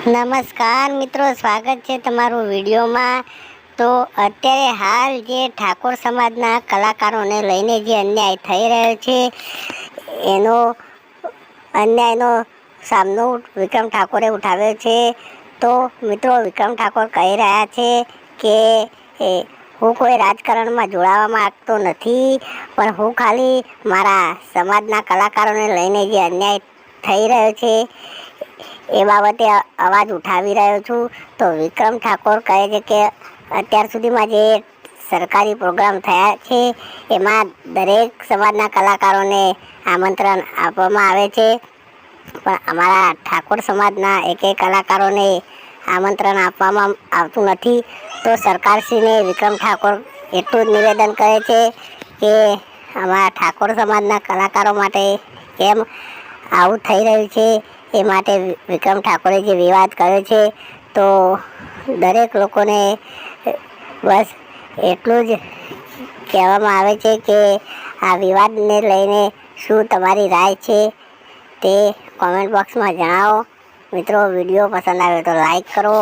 નમસ્કાર મિત્રો, સ્વાગત છે તમારું વિડીયોમાં। તો અત્યારે હાલ જે ઠાકોર સમાજના કલાકારોને લઈને જે અન્યાય થઈ રહ્યો છે એનો અન્યાયનો સામનો વિક્રમ ઠાકોરે ઉઠાવ્યો છે। તો મિત્રો, વિક્રમ ઠાકોર કહી રહ્યા છે કે હું કોઈ રાજકારણમાં જોડાવા માંગતો નથી, પણ હું ખાલી મારા સમાજના કલાકારોને લઈને જે અન્યાય થઈ રહ્યો છે એ બાબતે અવાજ ઉઠાવી રહ્યો છું। તો વિક્રમ ઠાકોર કહે છે કે અત્યાર સુધીમાં જે સરકારી પ્રોગ્રામ થયા છે એમાં દરેક સમાજના કલાકારોને આમંત્રણ આપવામાં આવે છે, પણ અમારા ઠાકોર સમાજના એકેય કલાકારોને આમંત્રણ આપવામાં આવતું નથી। તો સરકારશ્રીને વિક્રમ ઠાકોર એટલું જ નિવેદન કરે છે કે અમારા ઠાકોર સમાજના કલાકારો માટે કેમ આવું થઈ રહ્યું છે એ માટે વિક્રમ ઠાકોરે જે વિવાદ કર્યો છે, તો દરેક લોકોને બસ એટલું જ કહેવામાં આવે છે કે આ વિવાદને લઈને શું તમારી રાય છે તે કોમેન્ટ બોક્સમાં જણાવો। મિત્રો, વિડીયો પસંદ આવે તો લાઈક કરો।